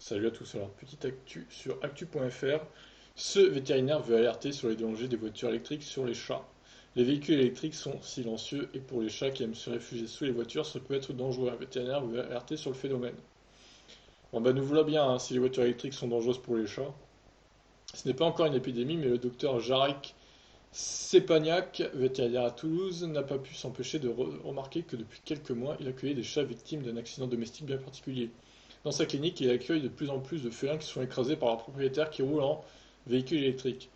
Salut à tous, alors petite actu sur actu.fr. Ce vétérinaire veut alerter sur les dangers des voitures électriques sur les chats. Les véhicules électriques sont silencieux et pour les chats qui aiment se réfugier sous les voitures, ça peut être dangereux. Un vétérinaire veut alerter sur le phénomène. Bon bah nous voilà bien si les voitures électriques sont dangereuses pour les chats. Ce n'est pas encore une épidémie, mais le docteur Jarek Sepagnac, vétérinaire à Toulouse, n'a pas pu s'empêcher de remarquer que depuis quelques mois, il accueillait des chats victimes d'un accident domestique bien particulier. Dans sa clinique, il accueille de plus en plus de félins qui sont écrasés par leurs propriétaires qui roulent en véhicule électrique.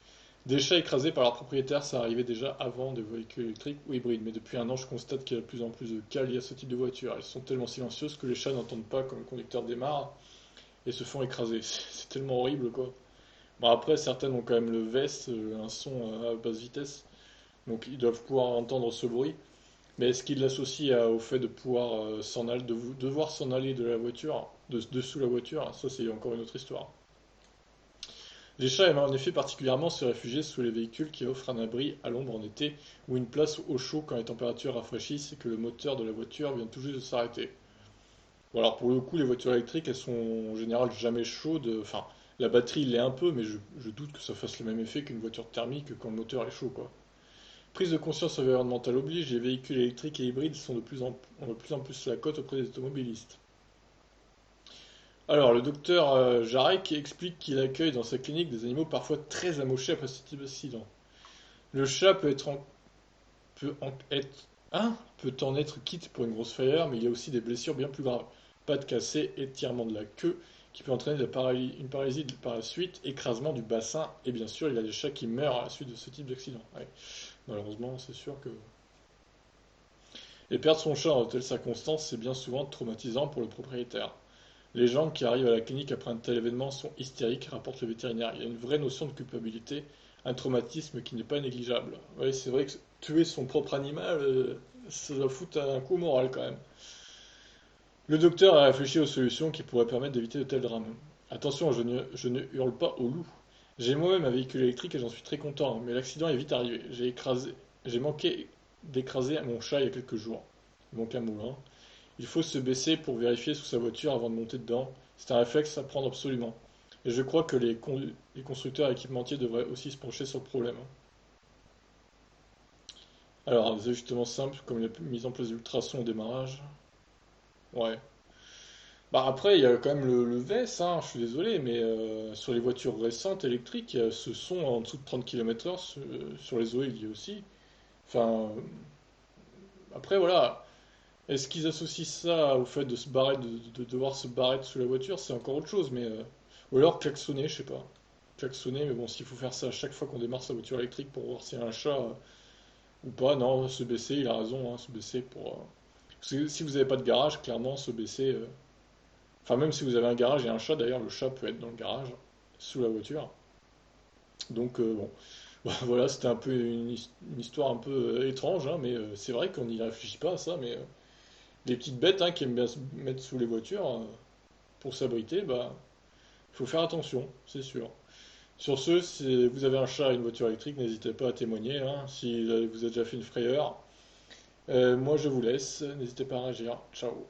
Des chats écrasés par leurs propriétaires, ça arrivait déjà avant des véhicules électriques ou hybrides, mais depuis un an, je constate qu'il y a de plus en plus de cas liés à ce type de voiture. Elles sont tellement silencieuses que les chats n'entendent pas quand le conducteur démarre et se font écraser. C'est tellement horrible, quoi. Bon, après, certaines ont quand même le VES, un son à basse vitesse, donc ils doivent pouvoir entendre ce bruit. Mais est-ce qu'il l'associe au fait de pouvoir s'en aller, devoir s'en aller de la voiture, dessous la voiture? Ça, c'est encore une autre histoire. Les chats aiment en effet particulièrement se réfugier sous les véhicules qui offrent un abri à l'ombre en été ou une place au chaud quand les températures rafraîchissent et que le moteur de la voiture vient tout juste de s'arrêter. Bon, alors pour le coup, les voitures électriques, elles sont en général jamais chaudes. Enfin, la batterie l'est un peu, mais je doute que ça fasse le même effet qu'une voiture thermique quand le moteur est chaud, quoi. Prise de conscience environnementale oblige, les véhicules électriques et hybrides ont de plus en plus la cote auprès des automobilistes. Alors, le docteur Jarek explique qu'il accueille dans sa clinique des animaux parfois très amochés après ce type d'accident. Le chat peut en être, peut en être quitte pour une grosse frayeur, mais il y a aussi des blessures bien plus graves. Pattes cassées, étirement de la queue, qui peut entraîner une paralysie par la suite, écrasement du bassin, et bien sûr, il y a des chats qui meurent à la suite de ce type d'accident. Ouais. Malheureusement, c'est sûr que et perdre son chat en de telles circonstances, c'est bien souvent traumatisant pour le propriétaire. Les gens qui arrivent à la clinique après un tel événement sont hystériques, rapporte le vétérinaire. Il y a une vraie notion de culpabilité, un traumatisme qui n'est pas négligeable. Oui, c'est vrai que tuer son propre animal, ça doit foutre un coup au moral quand même. Le docteur a réfléchi aux solutions qui pourraient permettre d'éviter de tels drames. Attention, je ne hurle pas au loup. J'ai moi-même un véhicule électrique et j'en suis très content, mais l'accident est vite arrivé. J'ai manqué d'écraser mon chat il y a quelques jours. Il manque un moulin. Il faut se baisser pour vérifier sous sa voiture avant de monter dedans. C'est un réflexe à prendre absolument. Et je crois que les constructeurs et équipementiers devraient aussi se pencher sur le problème. Alors, des ajustements simples comme la mise en place d'ultrasons au démarrage. Ouais. Bah après, il y a quand même le VES, hein, je suis désolé, mais sur les voitures récentes électriques, il y a ce son en dessous de 30 km/h sur les OE, il y a aussi. Enfin, après, voilà. Est-ce qu'ils associent ça au fait de se barrer, de devoir se barrer sous la voiture? C'est encore autre chose, mais. Ou alors klaxonner, je sais pas. Klaxonner, mais bon, s'il faut faire ça à chaque fois qu'on démarre sa voiture électrique pour voir s'il y a un chat ou pas, non, se baisser, il a raison, hein, se baisser pour. Parce que si vous n'avez pas de garage, clairement, se baisser. Enfin, même si vous avez un garage et un chat, d'ailleurs, le chat peut être dans le garage, sous la voiture. Donc, bon. Voilà, c'était un peu une histoire un peu étrange, hein, mais c'est vrai qu'on n'y réfléchit pas à ça, mais les petites bêtes hein, qui aiment bien se mettre sous les voitures pour s'abriter, bah, il faut faire attention, c'est sûr. Sur ce, si vous avez un chat et une voiture électrique, n'hésitez pas à témoigner, hein, si vous avez déjà fait une frayeur. Moi, je vous laisse, n'hésitez pas à réagir. Ciao.